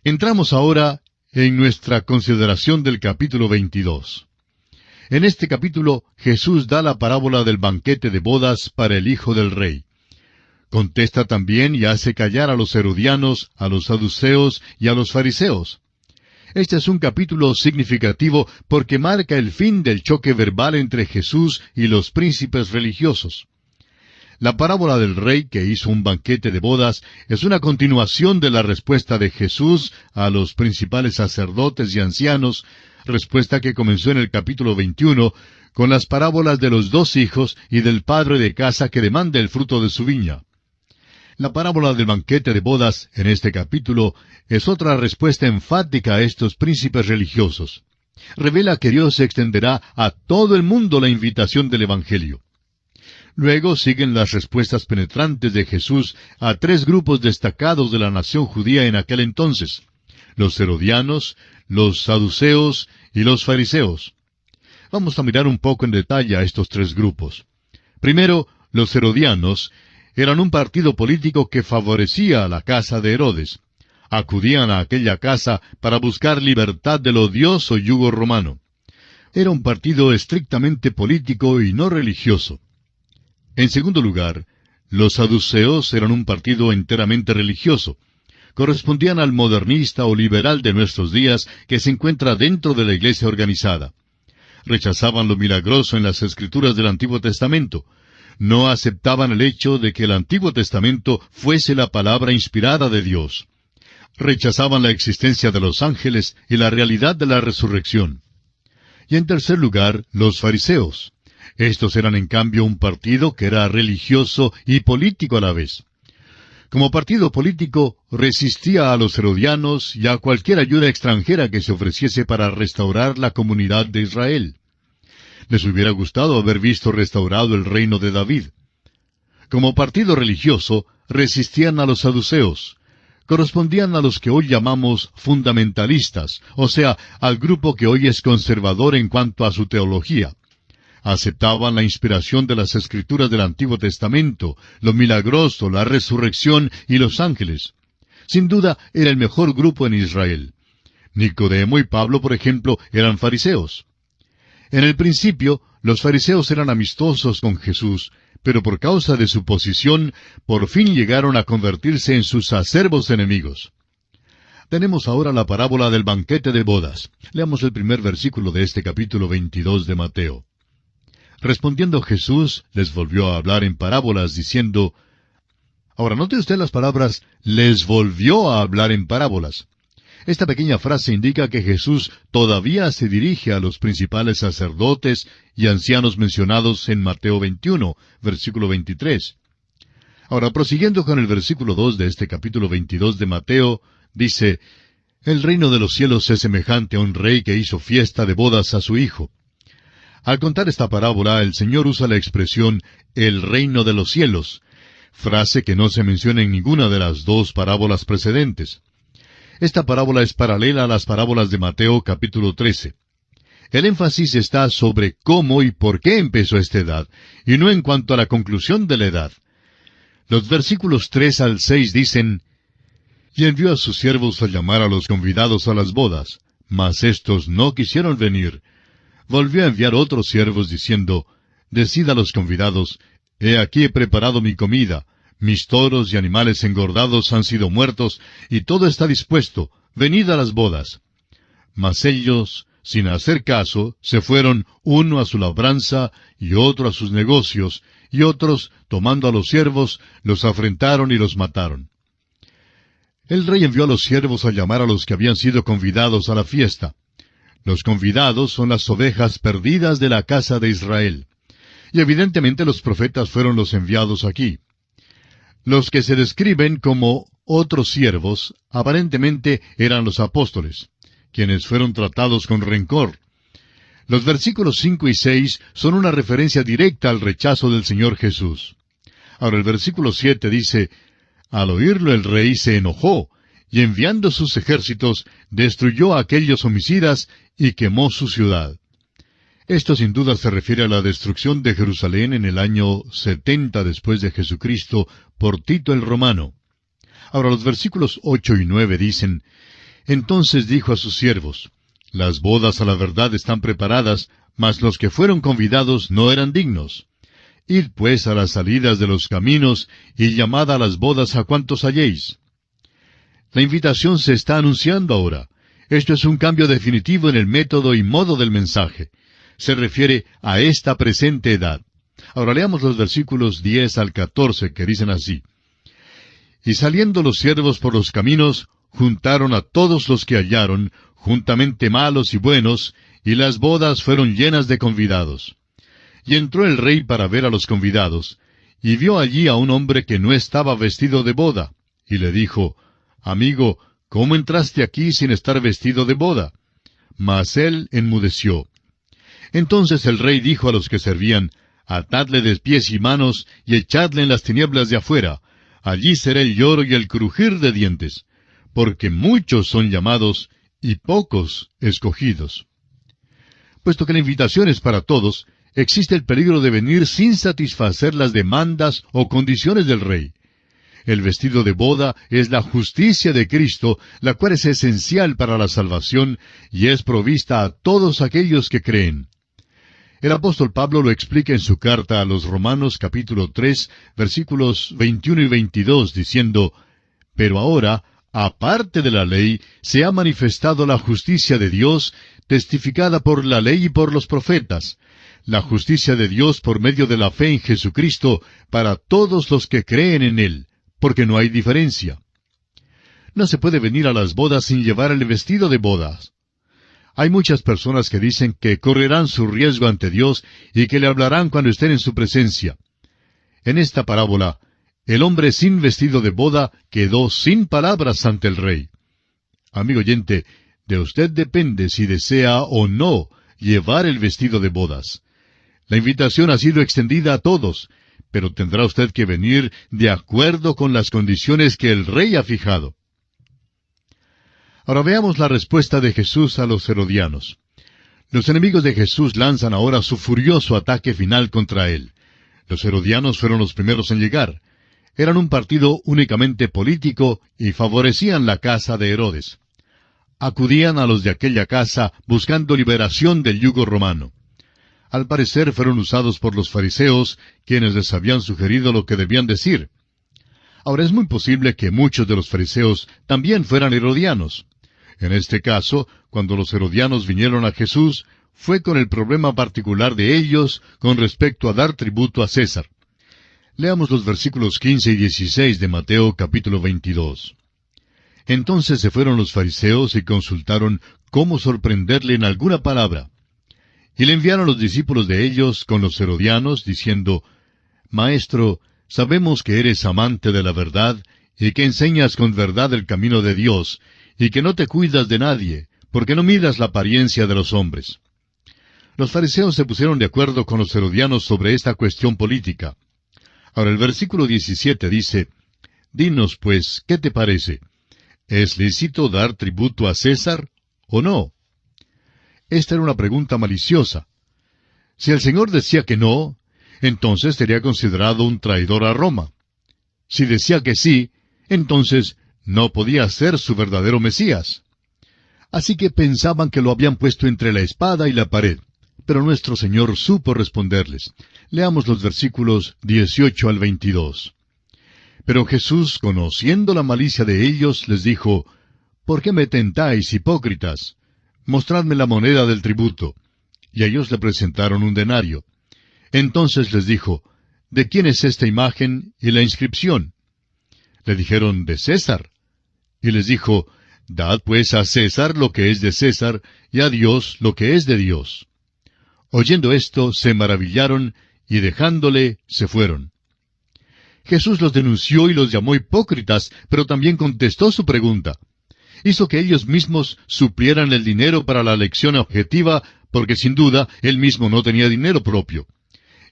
Entramos ahora en nuestra consideración del capítulo 22. En este capítulo Jesús da la parábola del banquete de bodas para el hijo del rey. Contesta también y hace callar a los herodianos, a los saduceos y a los fariseos. Este es un capítulo significativo porque marca el fin del choque verbal entre Jesús y los príncipes religiosos. La parábola del rey que hizo un banquete de bodas es una continuación de la respuesta de Jesús a los principales sacerdotes y ancianos, respuesta que comenzó en el capítulo 21 con las parábolas de los dos hijos y del padre de casa que demanda el fruto de su viña. La parábola del banquete de bodas en este capítulo es otra respuesta enfática a estos príncipes religiosos. Revela que Dios extenderá a todo el mundo la invitación del Evangelio. Luego siguen las respuestas penetrantes de Jesús a tres grupos destacados de la nación judía en aquel entonces: los herodianos, los saduceos y los fariseos. Vamos a mirar un poco en detalle a estos tres grupos. Primero, los herodianos eran un partido político que favorecía a la casa de Herodes. Acudían a aquella casa para buscar libertad del odioso yugo romano. Era un partido estrictamente político y no religioso. En segundo lugar, los saduceos eran un partido enteramente religioso. Correspondían al modernista o liberal de nuestros días que se encuentra dentro de la iglesia organizada. Rechazaban lo milagroso en las escrituras del Antiguo Testamento. No aceptaban el hecho de que el Antiguo Testamento fuese la palabra inspirada de Dios. Rechazaban la existencia de los ángeles y la realidad de la resurrección. Y en tercer lugar, los fariseos. Estos eran en cambio un partido que era religioso y político a la vez. Como partido político, resistía a los herodianos y a cualquier ayuda extranjera que se ofreciese para restaurar la comunidad de Israel. Les hubiera gustado haber visto restaurado el reino de David. Como partido religioso, resistían a los saduceos. Correspondían a los que hoy llamamos fundamentalistas, o sea, al grupo que hoy es conservador en cuanto a su teología. Aceptaban la inspiración de las escrituras del Antiguo Testamento, lo milagroso, la resurrección y los ángeles. Sin duda, era el mejor grupo en Israel. Nicodemo y Pablo, por ejemplo, eran fariseos. En el principio, los fariseos eran amistosos con Jesús, pero por causa de su posición, por fin llegaron a convertirse en sus acervos enemigos. Tenemos ahora la parábola del banquete de bodas. Leamos el primer versículo de este capítulo 22 de Mateo. Respondiendo Jesús, les volvió a hablar en parábolas, diciendo... Ahora, note usted las palabras, les volvió a hablar en parábolas. Esta pequeña frase indica que Jesús todavía se dirige a los principales sacerdotes y ancianos mencionados en Mateo 21, versículo 23. Ahora, prosiguiendo con el versículo 2 de este capítulo 22 de Mateo, dice, el reino de los cielos es semejante a un rey que hizo fiesta de bodas a su hijo. Al contar esta parábola, el Señor usa la expresión el reino de los cielos, frase que no se menciona en ninguna de las dos parábolas precedentes. Esta parábola es paralela a las parábolas de Mateo capítulo 13. El énfasis está sobre cómo y por qué empezó esta edad, y no en cuanto a la conclusión de la edad. Los versículos 3 al 6 dicen, y envió a sus siervos a llamar a los convidados a las bodas, mas éstos no quisieron venir. Volvió a enviar otros siervos diciendo, decid a los convidados, he aquí he preparado mi comida, mis toros y animales engordados han sido muertos, y todo está dispuesto, venid a las bodas. Mas ellos, sin hacer caso, se fueron uno a su labranza y otro a sus negocios, y otros, tomando a los siervos, los afrentaron y los mataron. El rey envió a los siervos a llamar a los que habían sido convidados a la fiesta. Los convidados son las ovejas perdidas de la casa de Israel. Y evidentemente los profetas fueron los enviados aquí. Los que se describen como otros siervos, aparentemente eran los apóstoles, quienes fueron tratados con rencor. Los versículos 5 y 6 son una referencia directa al rechazo del Señor Jesús. Ahora el versículo 7 dice, al oírlo el rey se enojó, y enviando sus ejércitos, destruyó a aquellos homicidas y quemó su ciudad. Esto sin duda se refiere a la destrucción de Jerusalén en el año 70 después de Jesucristo por Tito el Romano. Ahora los versículos 8 y 9 dicen, Entonces dijo a sus siervos: Las bodas a la verdad están preparadas, mas los que fueron convidados no eran dignos. Id pues a las salidas de los caminos, y llamad a las bodas a cuantos halléis. La invitación se está anunciando ahora. Esto es un cambio definitivo en el método y modo del mensaje. Se refiere a esta presente edad. Ahora leamos los versículos 10 al 14, que dicen así: Y saliendo los siervos por los caminos, juntaron a todos los que hallaron, juntamente malos y buenos, y las bodas fueron llenas de convidados. Y entró el rey para ver a los convidados, y vio allí a un hombre que no estaba vestido de boda, y le dijo: Amigo, ¿cómo entraste aquí sin estar vestido de boda? Mas él enmudeció. Entonces el rey dijo a los que servían: Atadle de pies y manos, y echadle en las tinieblas de afuera. Allí será el lloro y el crujir de dientes, porque muchos son llamados, y pocos escogidos. Puesto que la invitación es para todos, existe el peligro de venir sin satisfacer las demandas o condiciones del rey. El vestido de boda es la justicia de Cristo, la cual es esencial para la salvación y es provista a todos aquellos que creen. El apóstol Pablo lo explica en su carta a los Romanos capítulo 3, versículos 21 y 22, diciendo: Pero ahora, aparte de la ley, se ha manifestado la justicia de Dios, testificada por la ley y por los profetas, la justicia de Dios por medio de la fe en Jesucristo, para todos los que creen en Él, porque no hay diferencia. No se puede venir a las bodas sin llevar el vestido de bodas. Hay muchas personas que dicen que correrán su riesgo ante Dios y que le hablarán cuando estén en su presencia. En esta parábola, el hombre sin vestido de boda quedó sin palabras ante el rey. Amigo oyente, de usted depende si desea o no llevar el vestido de bodas. La invitación ha sido extendida a todos, pero tendrá usted que venir de acuerdo con las condiciones que el rey ha fijado. Ahora veamos la respuesta de Jesús a los herodianos. Los enemigos de Jesús lanzan ahora su furioso ataque final contra él. Los herodianos fueron los primeros en llegar. Eran un partido únicamente político y favorecían la casa de Herodes. Acudían a los de aquella casa buscando liberación del yugo romano. Al parecer fueron usados por los fariseos, quienes les habían sugerido lo que debían decir. Ahora es muy posible que muchos de los fariseos también fueran herodianos. En este caso, cuando los herodianos vinieron a Jesús, fue con el problema particular de ellos con respecto a dar tributo a César. Leamos los versículos 15 y 16 de Mateo capítulo 22. Entonces se fueron los fariseos y consultaron cómo sorprenderle en alguna palabra. Y le enviaron los discípulos de ellos con los herodianos, diciendo: Maestro, sabemos que eres amante de la verdad, y que enseñas con verdad el camino de Dios, y que no te cuidas de nadie, porque no miras la apariencia de los hombres. Los fariseos se pusieron de acuerdo con los herodianos sobre esta cuestión política. Ahora el versículo 17 dice: Dinos, pues, ¿qué te parece? ¿Es lícito dar tributo a César o no? Esta era una pregunta maliciosa. Si el Señor decía que no, entonces sería considerado un traidor a Roma. Si decía que sí, entonces no podía ser su verdadero Mesías. Así que pensaban que lo habían puesto entre la espada y la pared. Pero nuestro Señor supo responderles. Leamos los versículos 18 al 22. Pero Jesús, conociendo la malicia de ellos, les dijo: ¿Por qué me tentáis, hipócritas? Mostradme la moneda del tributo. Y ellos le presentaron un denario. Entonces les dijo: ¿De quién es esta imagen y la inscripción? Le dijeron: de César. Y les dijo: Dad pues a César lo que es de César, y a Dios lo que es de Dios. Oyendo esto, se maravillaron, y dejándole, se fueron. Jesús los denunció y los llamó hipócritas, pero también contestó su pregunta. Hizo que ellos mismos suplieran el dinero para la lección objetiva, porque sin duda él mismo no tenía dinero propio.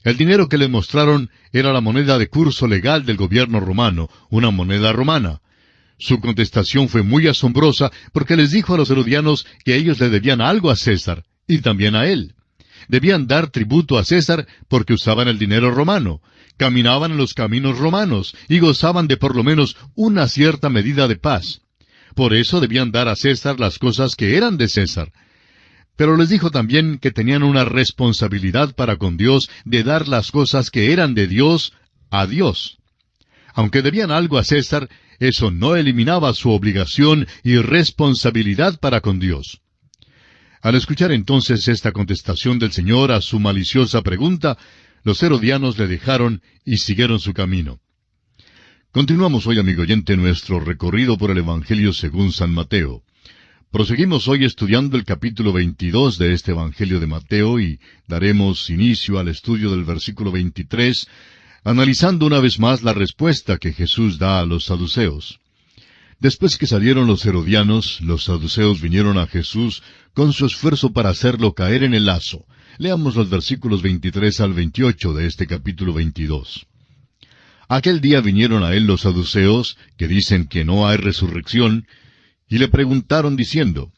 El dinero que le mostraron era la moneda de curso legal del gobierno romano, una moneda romana. Su contestación fue muy asombrosa, porque les dijo a los herodianos que ellos le debían algo a César, y también a él. Debían dar tributo a César porque usaban el dinero romano, caminaban en los caminos romanos, y gozaban de por lo menos una cierta medida de paz. por eso debían dar a César las cosas que eran de César. Pero les dijo también que tenían una responsabilidad para con Dios de dar las cosas que eran de Dios a Dios. Aunque debían algo a César, eso no eliminaba su obligación y responsabilidad para con Dios. Al escuchar entonces esta contestación del Señor a su maliciosa pregunta, los herodianos le dejaron y siguieron su camino. Continuamos hoy, amigo oyente, nuestro recorrido por el Evangelio según San Mateo. Proseguimos hoy estudiando el capítulo 22 de este Evangelio de Mateo y daremos inicio al estudio del versículo 23, analizando una vez más la respuesta que Jesús da a los saduceos. Después que salieron los herodianos, los saduceos vinieron a Jesús con su esfuerzo para hacerlo caer en el lazo. Leamos los versículos 23 al 28 de este capítulo 22. Aquel día vinieron a él los saduceos, que dicen que no hay resurrección, y le preguntaron diciendo,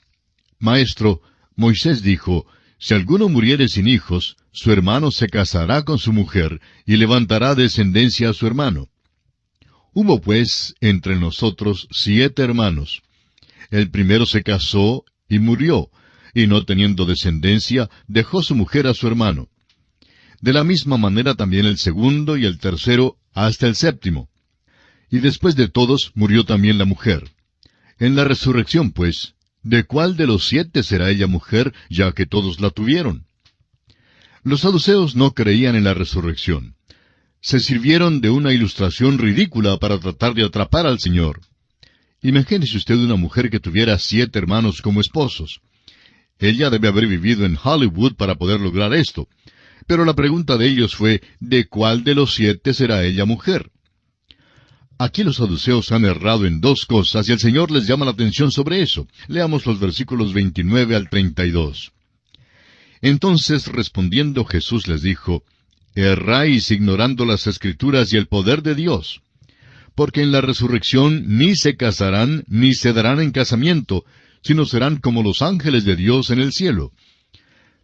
Maestro, Moisés dijo, si alguno muriere sin hijos, su hermano se casará con su mujer, y levantará descendencia a su hermano. Hubo pues entre nosotros 7 hermanos. El primero se casó y murió, y no teniendo descendencia, dejó su mujer a su hermano. De la misma manera también el segundo y el tercero, hasta el séptimo. Y después de todos murió también la mujer. En la resurrección, pues, ¿de cuál de los 7 será ella mujer, ya que todos la tuvieron? Los saduceos no creían en la resurrección. Se sirvieron de una ilustración ridícula para tratar de atrapar al Señor. Imagínese usted una mujer que tuviera 7 hermanos como esposos. Ella debe haber vivido en Hollywood para poder lograr esto. Pero la pregunta de ellos fue, ¿de cuál de los 7 será ella mujer? Aquí los saduceos han errado en 2 cosas y el Señor les llama la atención sobre eso. Leamos los versículos 29 al 32. Entonces respondiendo Jesús les dijo, erráis ignorando las Escrituras y el poder de Dios. Porque en la resurrección ni se casarán ni se darán en casamiento, sino serán como los ángeles de Dios en el cielo.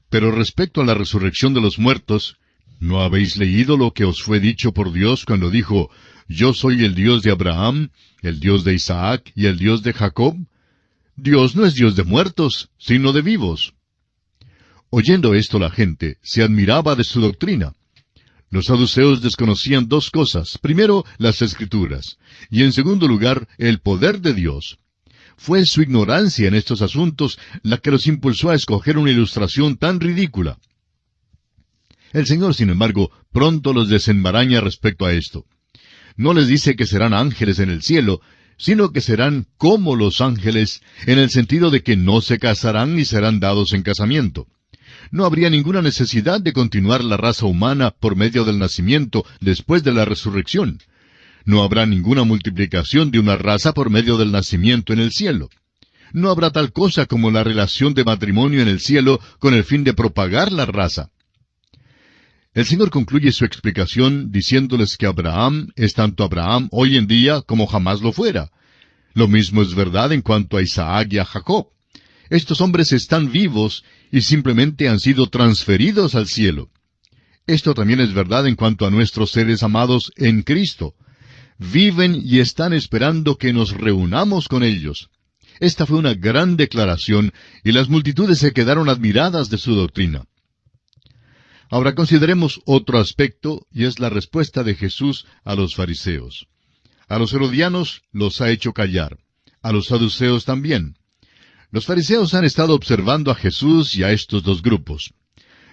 Pero respecto a la resurrección de los muertos, ¿no habéis leído lo que os fue dicho por Dios cuando dijo, yo soy el Dios de Abraham, el Dios de Isaac y el Dios de Jacob? Dios no es Dios de muertos, sino de vivos. Oyendo esto la gente se admiraba de su doctrina. Los saduceos desconocían 2 cosas. Primero, las Escrituras, y en segundo lugar, el poder de Dios. Fue su ignorancia en estos asuntos la que los impulsó a escoger una ilustración tan ridícula. El Señor, sin embargo, pronto los desenmaraña respecto a esto. No les dice que serán ángeles en el cielo, sino que serán como los ángeles, en el sentido de que no se casarán ni serán dados en casamiento. No habría ninguna necesidad de continuar la raza humana por medio del nacimiento después de la resurrección. No habrá ninguna multiplicación de una raza por medio del nacimiento en el cielo. No habrá tal cosa como la relación de matrimonio en el cielo con el fin de propagar la raza. El Señor concluye su explicación diciéndoles que Abraham es tanto Abraham hoy en día como jamás lo fuera. Lo mismo es verdad en cuanto a Isaac y a Jacob. Estos hombres están vivos y simplemente han sido transferidos al cielo. Esto también es verdad en cuanto a nuestros seres amados en Cristo. Viven y están esperando que nos reunamos con ellos. Esta fue una gran declaración y las multitudes se quedaron admiradas de su doctrina. Ahora consideremos otro aspecto, y es la respuesta de Jesús a los fariseos. A los herodianos los ha hecho callar, a los saduceos también. Los fariseos han estado observando a Jesús y a estos 2 grupos.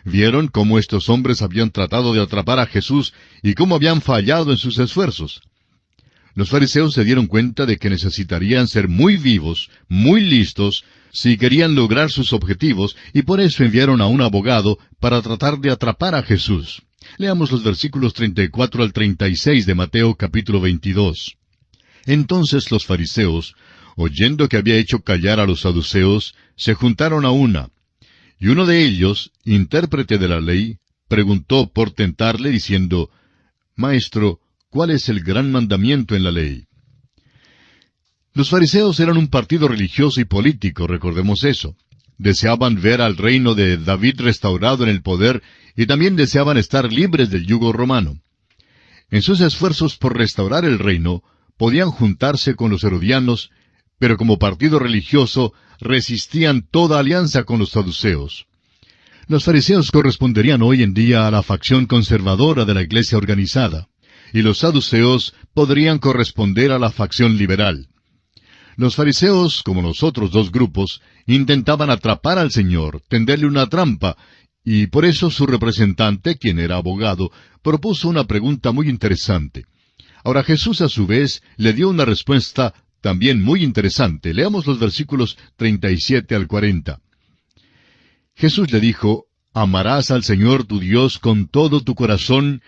Vieron cómo estos hombres habían tratado de atrapar a Jesús y cómo habían fallado en sus esfuerzos. Los fariseos se dieron cuenta de que necesitarían ser muy vivos, muy listos, si querían lograr sus objetivos, y por eso enviaron a un abogado para tratar de atrapar a Jesús. Leamos los versículos 34 al 36 de Mateo capítulo 22. Entonces los fariseos, oyendo que había hecho callar a los saduceos, se juntaron a una. Y uno de ellos, intérprete de la ley, preguntó por tentarle, diciendo, Maestro, ¿cuál es el gran mandamiento en la ley? Los fariseos eran un partido religioso y político, recordemos eso. Deseaban ver al reino de David restaurado en el poder y también deseaban estar libres del yugo romano. En sus esfuerzos por restaurar el reino, podían juntarse con los herodianos, pero como partido religioso resistían toda alianza con los saduceos. Los fariseos corresponderían hoy en día a la facción conservadora de la iglesia organizada, y los saduceos podrían corresponder a la facción liberal. Los fariseos, como los otros dos grupos, intentaban atrapar al Señor, tenderle una trampa, y por eso su representante, quien era abogado, propuso una pregunta muy interesante. Ahora Jesús a su vez le dio una respuesta también muy interesante. Leamos los versículos 37 al 40. Jesús le dijo, «Amarás al Señor tu Dios con todo tu corazón,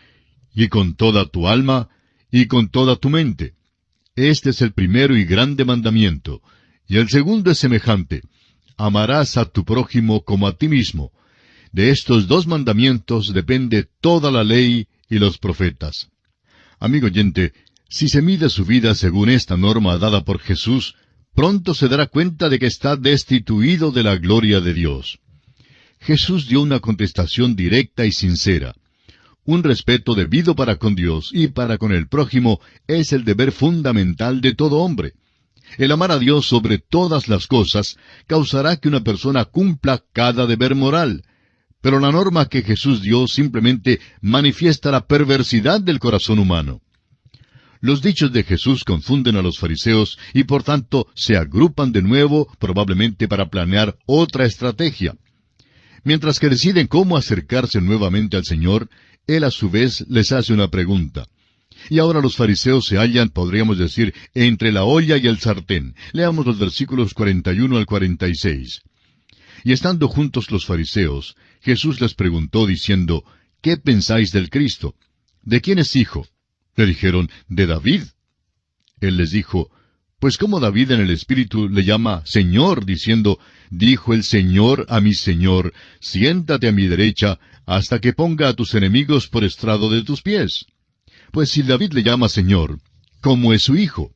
y con toda tu alma, y con toda tu mente. Este es el primero y grande mandamiento. Y el segundo es semejante. Amarás a tu prójimo como a ti mismo. De estos dos mandamientos depende toda la ley y los profetas». Amigo oyente, si se mide su vida según esta norma dada por Jesús, pronto se dará cuenta de que está destituido de la gloria de Dios. Jesús dio una contestación directa y sincera. Un respeto debido para con Dios y para con el prójimo es el deber fundamental de todo hombre. El amar a Dios sobre todas las cosas causará que una persona cumpla cada deber moral. Pero la norma que Jesús dio simplemente manifiesta la perversidad del corazón humano. Los dichos de Jesús confunden a los fariseos y por tanto se agrupan de nuevo, probablemente para planear otra estrategia. Mientras que deciden cómo acercarse nuevamente al Señor, Él a su vez les hace una pregunta. Y ahora los fariseos se hallan, podríamos decir, entre la olla y el sartén. Leamos los versículos 41 al 46. Y estando juntos los fariseos, Jesús les preguntó diciendo, ¿qué pensáis del Cristo? ¿De quién es hijo? Le dijeron, de David. Él les dijo, pues cómo David en el Espíritu le llama Señor, diciendo, dijo el Señor a mi Señor, siéntate a mi derecha, hasta que ponga a tus enemigos por estrado de tus pies. Pues si David le llama Señor, ¿cómo es su hijo?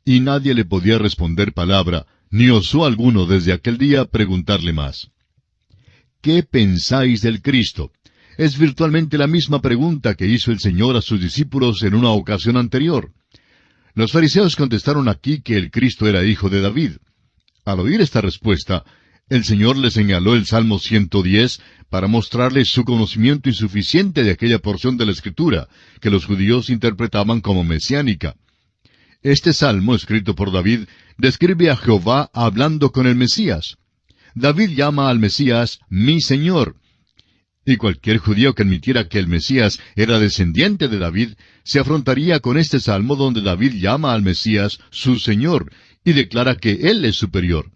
Y nadie le podía responder palabra, ni osó alguno desde aquel día preguntarle más. ¿Qué pensáis del Cristo? Es virtualmente la misma pregunta que hizo el Señor a sus discípulos en una ocasión anterior. Los fariseos contestaron aquí que el Cristo era hijo de David. Al oír esta respuesta, el Señor les señaló el Salmo 110 para mostrarles su conocimiento insuficiente de aquella porción de la Escritura, que los judíos interpretaban como mesiánica. Este salmo, escrito por David, describe a Jehová hablando con el Mesías. David llama al Mesías mi Señor. Y cualquier judío que admitiera que el Mesías era descendiente de David, se afrontaría con este salmo donde David llama al Mesías su Señor, y declara que Él es superior.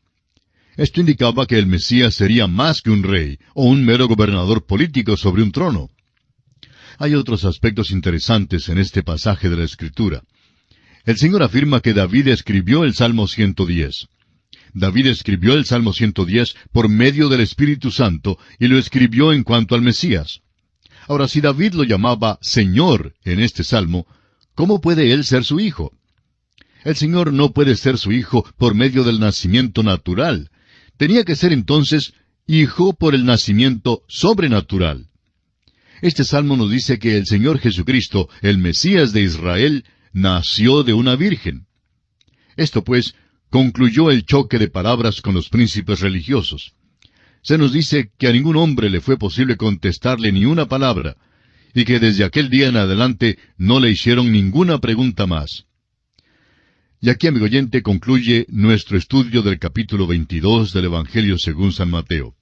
Esto indicaba que el Mesías sería más que un rey, o un mero gobernador político sobre un trono. Hay otros aspectos interesantes en este pasaje de la Escritura. El Señor afirma que David escribió el Salmo 110. David escribió el Salmo 110 por medio del Espíritu Santo y lo escribió en cuanto al Mesías. Ahora, si David lo llamaba Señor en este Salmo, ¿cómo puede él ser su hijo? El Señor no puede ser su hijo por medio del nacimiento natural. Tenía que ser entonces hijo por el nacimiento sobrenatural. Este Salmo nos dice que el Señor Jesucristo, el Mesías de Israel, nació de una virgen. Esto pues concluyó el choque de palabras con los príncipes religiosos. Se nos dice que a ningún hombre le fue posible contestarle ni una palabra, y que desde aquel día en adelante no le hicieron ninguna pregunta más. Y aquí, amigo oyente, concluye nuestro estudio del capítulo 22 del Evangelio según San Mateo.